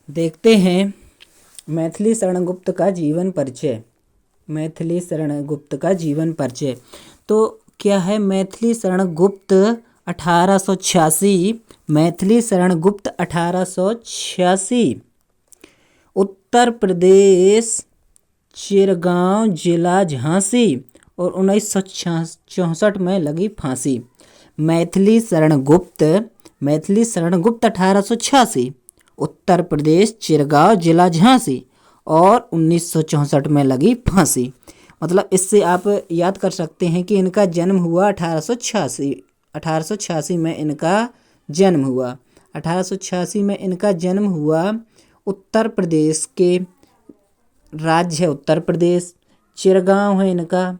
देखते हैं मैथिली शरण गुप्त का जीवन परिचय। मैथिली शरण गुप्त का जीवन परिचय तो क्या है? मैथिली शरण गुप्त 1886। मैथिली शरण गुप्त 1886 उत्तर प्रदेश चिरगांव जिला झांसी और 1964 में लगी फांसी। मैथिली शरण गुप्त 1886 उत्तर प्रदेश चिरगांव जिला झांसी और 1964 में लगी फांसी। मतलब इससे आप याद कर सकते हैं कि इनका जन्म हुआ 1886 में इनका जन्म हुआ। 1886 में इनका जन्म हुआ। उत्तर प्रदेश के राज्य है उत्तर प्रदेश, चिरगांव है इनका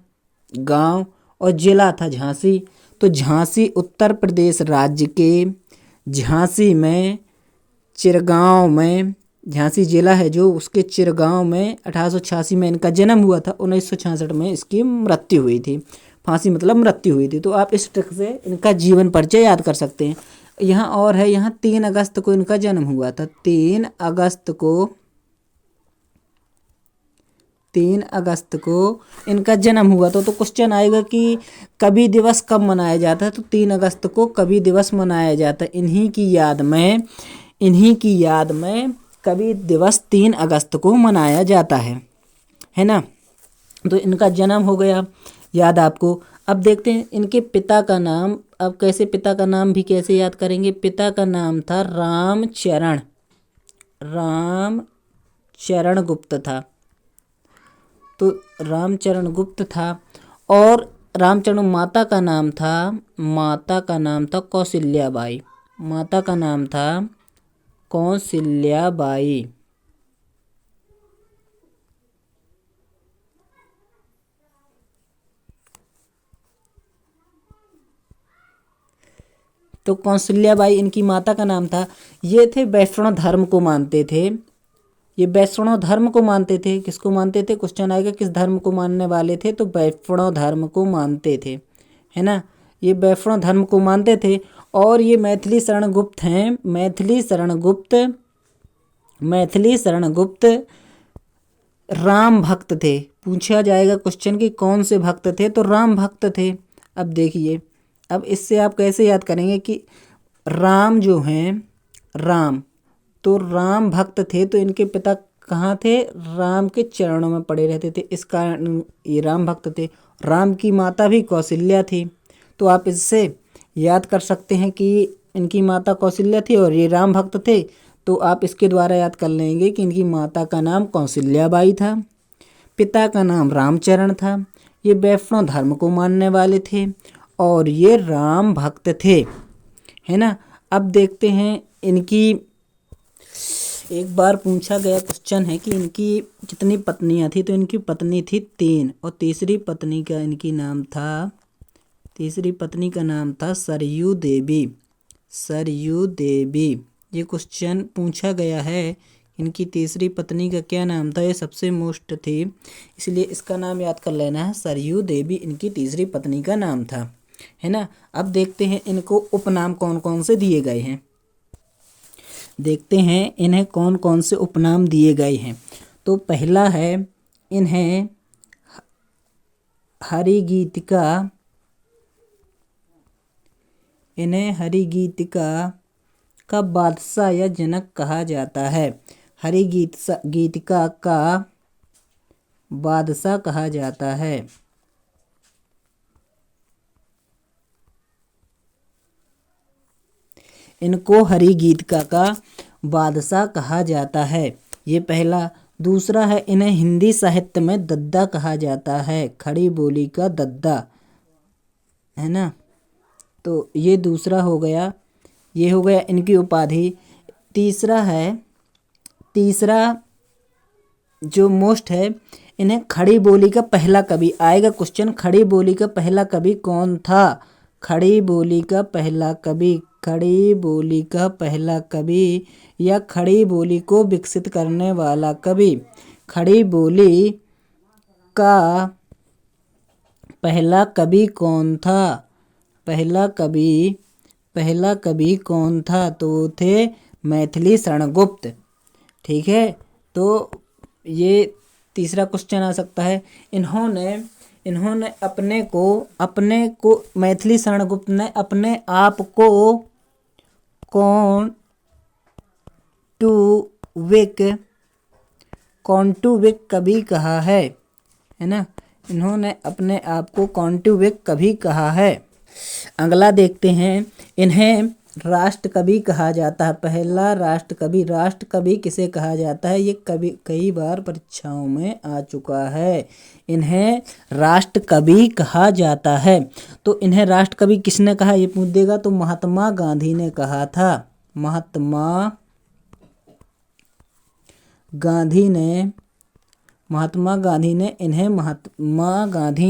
गांव और जिला था झांसी। तो झांसी उत्तर प्रदेश राज्य के झांसी में चिरगांव में, झांसी जिला है जो, उसके चिरगांव में 1886 में इनका जन्म हुआ था। 1966 में इसकी मृत्यु हुई थी। फांसी मतलब मृत्यु हुई थी। तो आप इस ट्रिक से इनका जीवन परिचय याद कर सकते हैं। यहाँ और है, यहाँ 3 अगस्त को इनका जन्म हुआ था। 3 अगस्त को इनका जन्म हुआ था। तो क्वेश्चन आएगा कि कवि दिवस कब मनाया जाता है? तो 3 अगस्त को कवि दिवस मनाया जाता है। इन्हीं की याद में कवि दिवस 3 अगस्त को मनाया जाता है ना। तो इनका जन्म हो गया याद आपको। अब देखते हैं इनके पिता का नाम। अब कैसे पिता का नाम भी कैसे याद करेंगे? पिता का नाम था रामचरण गुप्त था। तो रामचरण गुप्त था। और रामचरण माता का नाम था कौशल्याबाई। माता का नाम था कौशल्याबाई। तो कौशल्याबाई इनकी माता का नाम था। ये थे वैष्णव धर्म को मानते थे। ये वैष्णव धर्म को मानते थे। किसको मानते थे? क्वेश्चन आएगा किस धर्म को मानने वाले थे? तो वैष्णव धर्म को मानते थे, है ना। ये वैष्णव धर्म को मानते थे। और ये मैथिली शरण गुप्त हैं। मैथिली शरण गुप्त राम भक्त थे। पूछा जाएगा क्वेश्चन कि कौन से भक्त थे? तो राम भक्त थे। अब देखिए, अब इससे आप कैसे याद करेंगे कि राम जो हैं, राम तो राम भक्त थे। तो इनके पिता कहाँ थे? राम के चरणों में पड़े रहते थे, इस कारण ये राम भक्त थे। राम की माता भी कौशल्या थी। तो आप इससे याद कर सकते हैं कि इनकी माता कौशल्या थी और ये राम भक्त थे। तो आप इसके द्वारा याद कर लेंगे कि इनकी माता का नाम कौशल्याबाई था, पिता का नाम रामचरण था, ये वैष्णव धर्म को मानने वाले थे और ये राम भक्त थे, है ना। अब देखते हैं इनकी, एक बार पूछा गया क्वेश्चन है कि इनकी कितनी पत्नियां थी? तो इनकी पत्नी थी 3 और तीसरी पत्नी का नाम था सरयू देवी। ये क्वेश्चन पूछा गया है। इनकी तीसरी पत्नी का क्या नाम था? ये सबसे मोस्ट थी, इसलिए इसका नाम याद कर लेना है। सरयू देवी इनकी तीसरी पत्नी का नाम था, है ना। अब देखते हैं इनको उपनाम कौन कौन से दिए गए हैं। देखते हैं इन्हें कौन कौन से उपनाम दिए गए हैं। तो पहला है, इन्हें हरिगीतिका का बादशाह या जनक कहा जाता है। हरिगीतिका का बादशाह कहा जाता है। इनको हरिगीतिका का बादशाह कहा जाता है, ये पहला। दूसरा है, इन्हें हिंदी साहित्य में दद्दा कहा जाता है, खड़ी बोली का दद्दा, है ना। तो ये दूसरा हो गया, ये हो गया इनकी उपाधि। तीसरा जो मोस्ट है, इन्हें खड़ी बोली का पहला कवि, आएगा क्वेश्चन, खड़ी बोली का पहला कवि कौन था? खड़ी बोली का पहला कवि या खड़ी बोली को विकसित करने वाला कवि। खड़ी बोली का पहला कवि कौन था? पहला कवि कौन था? तो थे मैथिली शरण गुप्त। ठीक है, तो ये तीसरा क्वेश्चन आ सकता है। इन्होंने इन्होंने अपने को मैथिली शरण गुप्त ने अपने आप को कौंटुविक कभी कहा है ना। इन्होंने अपने आप को कौंटुविक कभी कहा है। अगला देखते हैं, इन्हें राष्ट्र कवि कहा जाता है। पहला राष्ट्र कवि किसे कहा जाता है, ये कभी कई बार परीक्षाओं में आ चुका है। इन्हें राष्ट्र कवि कहा जाता है। तो इन्हें राष्ट्र कवि किसने कहा, ये पूछ देगा तो महात्मा गांधी ने कहा था। महात्मा गांधी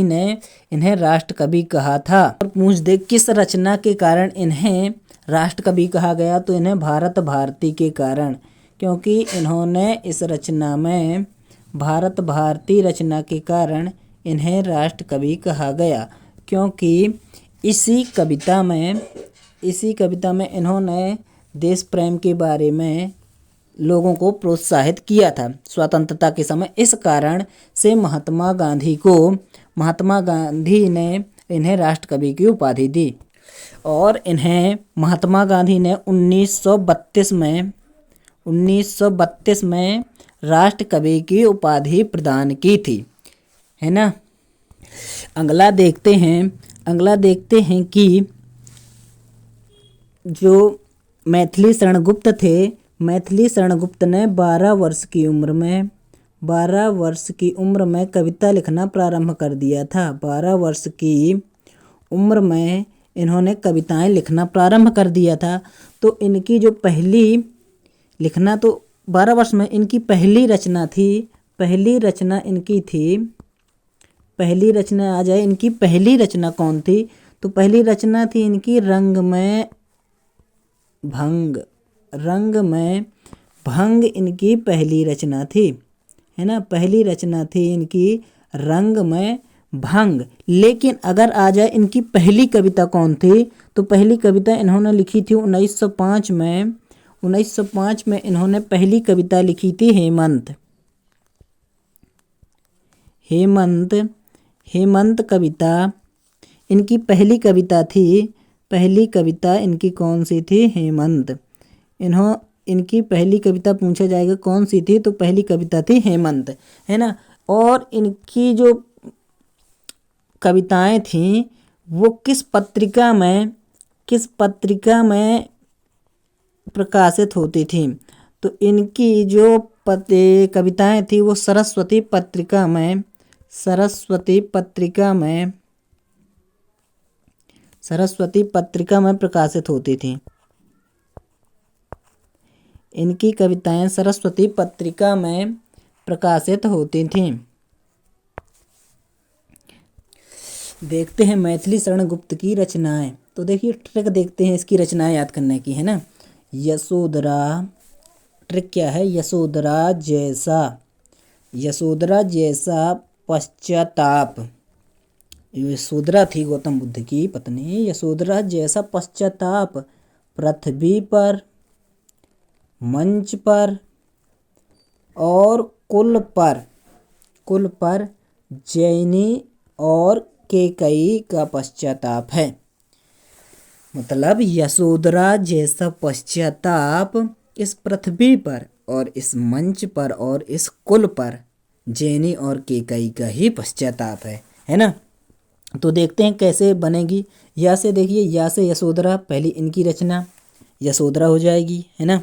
ने इन्हें राष्ट्र कवि कहा था। और पूछ दे किस रचना के कारण इन्हें राष्ट्र कवि कहा गया, तो इन्हें भारत भारती के कारण, क्योंकि इन्होंने इस रचना में भारत भारती रचना के कारण इन्हें राष्ट्र कवि कहा गया। क्योंकि इसी कविता में इन्होंने देश प्रेम के बारे में लोगों को प्रोत्साहित किया था स्वतंत्रता के समय। इस कारण से महात्मा गांधी ने इन्हें राष्ट्र कवि की उपाधि दी। और इन्हें महात्मा गांधी ने 1932 में राष्ट्र कवि की उपाधि प्रदान की थी, है ना। अगला देखते हैं कि जो मैथिली शरण गुप्त ने 12 वर्ष की उम्र में कविता लिखना प्रारंभ कर दिया था। 12 वर्ष की उम्र में इन्होंने कविताएं लिखना प्रारंभ कर दिया था। तो इनकी जो पहली लिखना, तो 12 वर्ष में इनकी पहली रचना इनकी थी। पहली रचना आ जाए, इनकी पहली रचना कौन थी, तो पहली रचना थी इनकी रंग में भंग इनकी पहली रचना थी, है ना। पहली रचना थी इनकी रंग में भंग। लेकिन अगर आ जाए इनकी पहली कविता कौन थी, तो पहली कविता इन्होंने लिखी थी 1905 में। 1905 में इन्होंने पहली कविता लिखी थी हेमंत कविता इनकी पहली कविता थी। पहली कविता इनकी कौन सी थी, हेमंत। इनकी पहली कविता पूछा जाएगा कौन सी थी, तो पहली कविता थी हेमंत, है ना। और इनकी जो कविताएं थीं वो किस पत्रिका में प्रकाशित होती थी, तो इनकी जो कविताएं थी वो सरस्वती पत्रिका में प्रकाशित होती थी। इनकी कविताएं सरस्वती पत्रिका में प्रकाशित होती थीं। देखते हैं मैथिली शरण गुप्त की रचनाएं। तो देखिए ट्रिक देखते हैं इसकी रचनाएं याद करने की, है ना। यशोधरा, ट्रिक क्या है, यशोधरा जैसा पश्चाताप। यशोधरा थी गौतम बुद्ध की पत्नी। यशोधरा जैसा पश्चाताप पृथ्वी पर, मंच पर और कुल पर जैनी और केकई का पश्चाताप है। मतलब यशोधरा जैसा पश्चाताप इस पृथ्वी पर और इस मंच पर और इस कुल पर जैनी और केकई का ही पश्चाताप है ना। तो देखते हैं कैसे बनेगी। या से देखिए, या से यशोधरा, पहली इनकी रचना यशोधरा हो जाएगी, है ना।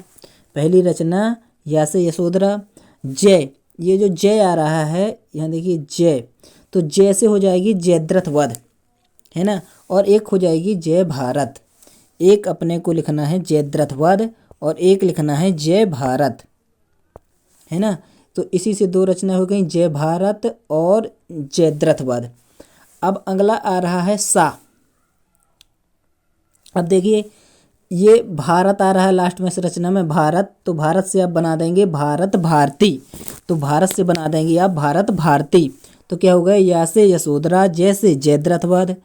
पहली रचना या से यशोधरा। जय, ये जो जय आ रहा है यहाँ देखिए जय, तो जय से हो जाएगी जयद्रथ वध, है ना। और एक हो जाएगी जय भारत। एक अपने को लिखना है जयद्रथ वध और एक लिखना है जय भारत, है ना। तो इसी से दो रचना हो गई, जय भारत और जयद्रथ वध। अब अगला आ रहा है सा। अब देखिए ये भारत आ रहा है लास्ट में इस रचना में, भारत, तो भारत से आप बना देंगे भारत भारती। तो भारत से बना देंगे आप भारत भारती। तो क्या होगा, या से यशोधरा, जैसे जयद्रथ वध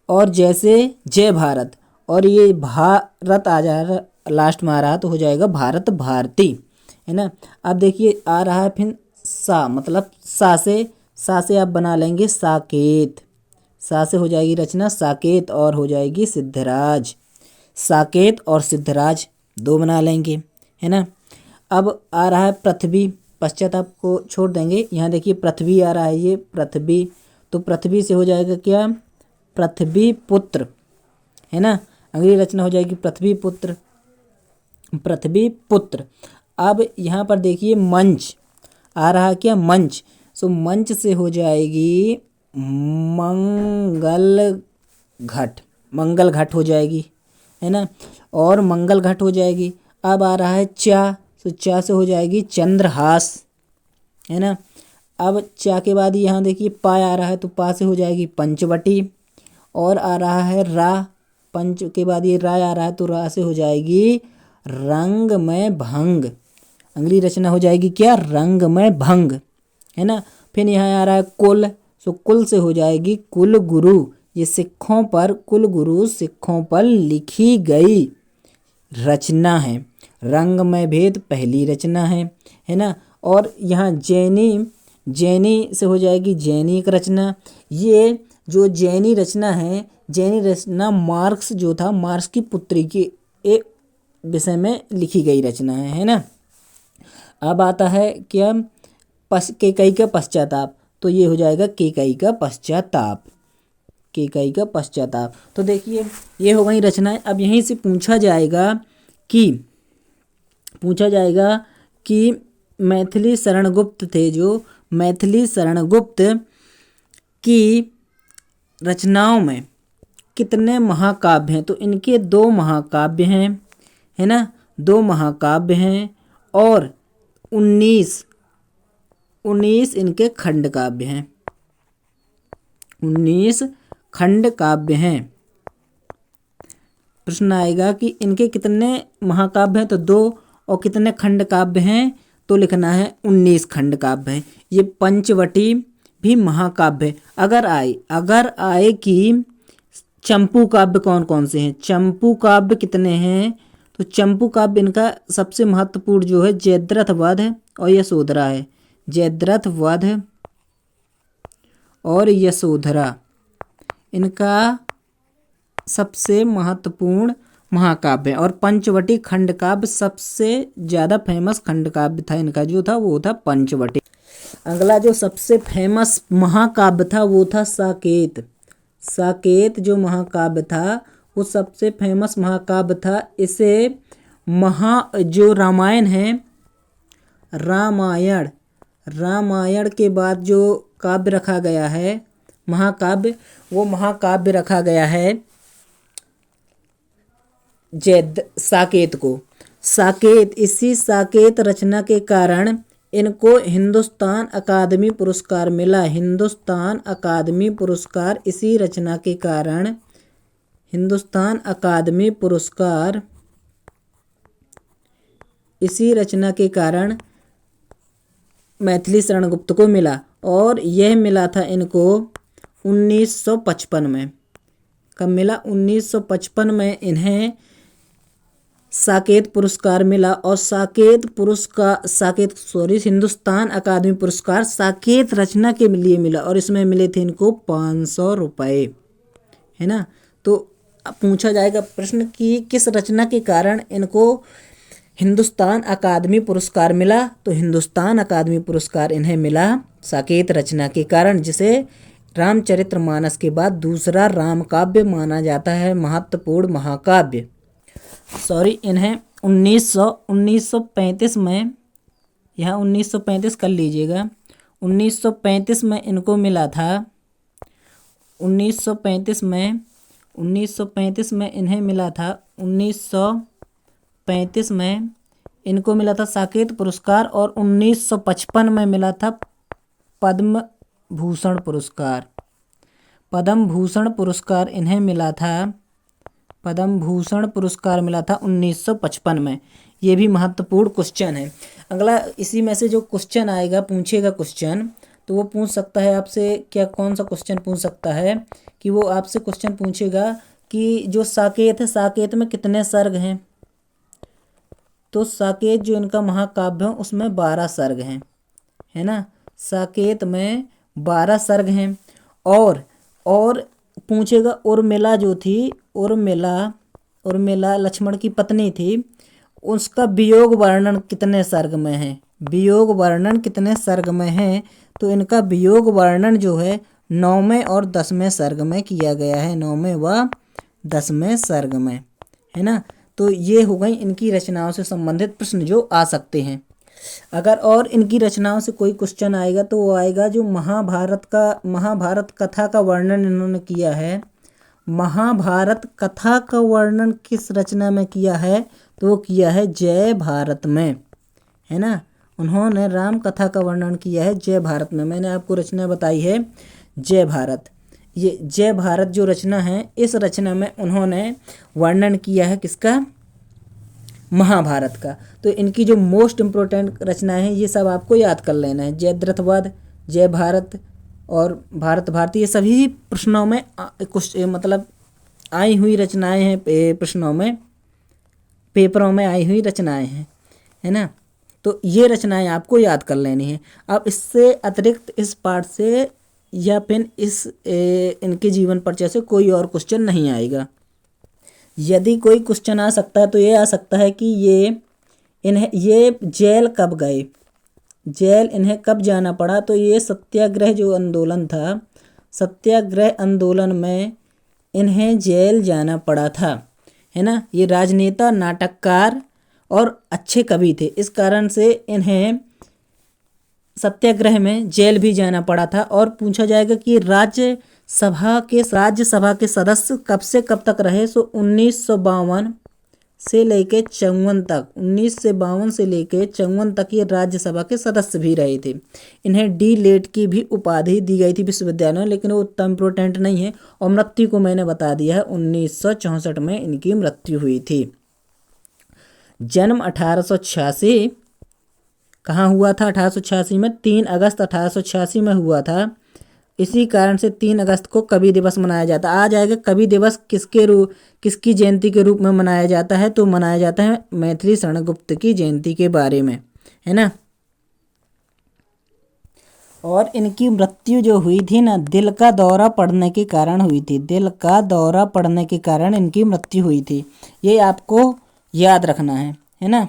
और जैसे जय भारत, और ये भारत आ जा रहा लास्ट में आ रहा तो हो जाएगा भारत भारती, है ना। अब देखिए आ रहा है फिर सा, मतलब सा से आप बना लेंगे साकेत। सा से हो जाएगी रचना साकेत और हो जाएगी सिद्धराज। साकेत और सिद्धराज दो बना लेंगे, है ना। अब आ रहा है पृथ्वी, पश्चात आपको छोड़ देंगे। यहाँ देखिए पृथ्वी आ रहा है, ये पृथ्वी, तो पृथ्वी से हो जाएगा क्या, पृथ्वी पुत्र, है ना। अगली रचना हो जाएगी पृथ्वी पुत्र, पृथ्वी पुत्र। अब यहाँ पर देखिए मंच आ रहा है क्या, मंच। सो मंच से हो जाएगी मंगल घट, मंगल घट हो जाएगी, है ना, और मंगल घट हो जाएगी। अब आ रहा है चा, तो चा से हो जाएगी चंद्रहास, है ना। अब चा के बाद यहाँ देखिए पा आ रहा है, तो पा से हो जाएगी पंचवटी। और आ रहा है रा, पंच के बाद ये रा आ रहा है, तो रा से हो जाएगी रंग में भंग। अगली रचना हो जाएगी क्या, रंग में भंग, है ना। फिर यहाँ आ रहा है कुल, सो कुल से हो जाएगी कुल गुरु। ये सिखों पर, कुल गुरु सिखों पर लिखी गई रचना है। रंग में भेद पहली रचना है ना। और यहाँ जैनी, जैनी से हो जाएगी जैनिक रचना। ये जो जैनी रचना है, जैनी रचना मार्क्स जो था, मार्क्स की पुत्री की एक विषय में लिखी गई रचना है ना। अब आता है क्या, केकई का पश्चाताप, तो ये हो जाएगा केकई का पश्चाताप, केकई का पश्चाताप। तो देखिए ये हो गई रचनाएं। अब यहीं से पूछा जाएगा कि मैथिली शरणगुप्त थे, जो मैथिली शरणगुप्त की रचनाओं में कितने महाकाव्य हैं। तो इनके 2 महाकाव्य हैं, है ना, 2 महाकाव्य हैं, और 19 इनके खंड काव्य हैं, 19 खंड काव्य हैं। प्रश्न आएगा कि इनके कितने महाकाव्य हैं, तो 2, और कितने खंड काव्य हैं, तो लिखना है 19 खंड काव्य हैं। ये पंचवटी भी महाकाव्य है। अगर आए कि चंपू काव्य कौन कौन से हैं, चंपू काव्य कितने हैं, तो चंपू काव्य इनका सबसे महत्वपूर्ण जो है जयद्रथ वध और यशोधरा है। जयद्रथ वध और यशोधरा इनका सबसे महत्वपूर्ण महाकाव्य है। और पंचवटी खंड काव्य सबसे ज़्यादा फेमस खंड काव्य था इनका, जो था वो था पंचवटी। अगला जो सबसे फेमस महाकाव्य था वो था साकेत। साकेत जो महाकाव्य था वो सबसे फेमस महाकाव्य था। इसे जो रामायण है, रामायण के बाद जो काव्य रखा गया है महाकाव्य, वो महाकाव्य रखा गया है साकेत को। इसी साकेत रचना के कारण इनको हिंदुस्तान अकादमी पुरस्कार मिला। हिंदुस्तान अकादमी पुरस्कार इसी रचना के कारण, हिंदुस्तान अकादमी पुरस्कार इसी रचना के कारण मैथिली शरणगुप्त को मिला। और यह मिला था इनको 1955 में। कब मिला, 1955 में इन्हें साकेत पुरस्कार मिला। और हिंदुस्तान अकादमी पुरस्कार साकेत रचना के लिए मिला, और इसमें मिले थे इनको 500 रुपये, है ना। तो पूछा जाएगा प्रश्न कि किस रचना के कारण इनको हिंदुस्तान अकादमी पुरस्कार मिला, तो हिंदुस्तान अकादमी पुरस्कार इन्हें मिला साकेत रचना के कारण, जिसे रामचरितमानस के बाद दूसरा राम काव्य माना जाता है, महत्वपूर्ण महाकाव्य। इन्हें 1935 में, यहाँ 1935 कर लीजिएगा, 1935 में इनको मिला था, 1935 में इन्हें मिला था, 1935 में इनको मिला था साकेत पुरस्कार। और 1955 में मिला था पद्म भूषण पुरस्कार। पद्म भूषण पुरस्कार इन्हें मिला था, पद्म भूषण पुरस्कार मिला था 1955 में। ये भी महत्वपूर्ण क्वेश्चन है। अगला इसी में से जो क्वेश्चन आएगा, पूछेगा क्वेश्चन, तो वो पूछ सकता है आपसे, क्या कौन सा क्वेश्चन पूछ सकता है कि वो आपसे क्वेश्चन पूछेगा कि जो साकेत है, साकेत में कितने सर्ग हैं। तो साकेत जो इनका महाकाव्य है उसमें 12 सर्ग हैं, है ना। साकेत में 12 सर्ग हैं। और पूछेगा उर्मिला जो थी, उर्मिला लक्ष्मण की पत्नी थी, उसका वियोग वर्णन कितने सर्ग में है, वियोग वर्णन कितने सर्ग में है। तो इनका वियोग वर्णन जो है 9वें और 10वें सर्ग में किया गया है, 9वें व 10वें सर्ग में, है ना। तो ये हो गई इनकी रचनाओं से संबंधित प्रश्न जो आ सकते हैं। अगर और इनकी रचनाओं से कोई क्वेश्चन आएगा तो वो आएगा जो महाभारत कथा का वर्णन इन्होंने किया है। महाभारत कथा का वर्णन किस रचना में किया है, तो वो किया है जय भारत में, है ना। उन्होंने राम कथा का वर्णन किया है जय भारत में। मैंने आपको रचना बताई है जय भारत। ये जय भारत जो रचना है, इस रचना में उन्होंने वर्णन किया है किसका, महाभारत का। तो इनकी जो मोस्ट इम्पोर्टेंट रचनाएं हैं ये सब आपको याद कर लेना है। जयद्रथवध, जय भारत और भारत भारती, ये सभी प्रश्नों में कुछ मतलब आई हुई रचनाएं हैं, प्रश्नों में पेपरों में आई हुई रचनाएं हैं, है ना। तो ये रचनाएं आपको याद कर लेनी है। अब इससे अतिरिक्त इस पाठ से या फिर इनके जीवन परिचय से कोई और क्वेश्चन नहीं आएगा। यदि कोई क्वेश्चन आ सकता है तो ये आ सकता है कि ये जेल कब गए, जेल इन्हें कब जाना पड़ा। तो ये सत्याग्रह जो आंदोलन था, सत्याग्रह आंदोलन में इन्हें जेल जाना पड़ा था, है ना। ये राजनेता, नाटककार और अच्छे कवि थे, इस कारण से इन्हें सत्याग्रह में जेल भी जाना पड़ा था। और पूछा जाएगा कि राज्यसभा के सदस्य कब से कब तक रहे। सो 1952 से लेके 54 तक, 1952 से लेके 54 तक ये राज्यसभा के सदस्य भी रहे थे। इन्हें डी लेट की भी उपाधि दी गई थी विश्वविद्यालय में, लेकिन वो उतना इम्पोर्टेंट नहीं है। और मृत्यु को मैंने बता दिया है, 1964 में इनकी मृत्यु हुई थी। जन्म 1886 कहाँ हुआ था, 1886 में 3 अगस्त 1886 में हुआ था। इसी कारण से 3 अगस्त को कवि दिवस मनाया जाता है। आ जाएगा कवि दिवस किसकी जयंती के रूप में मनाया जाता है, तो मनाया जाता है मैथिली शरण गुप्त की जयंती के बारे में, है ना। और इनकी मृत्यु जो हुई थी ना, दिल का दौरा पड़ने के कारण हुई थी, दिल का दौरा पड़ने के कारण इनकी मृत्यु हुई थी। ये आपको याद रखना है ना।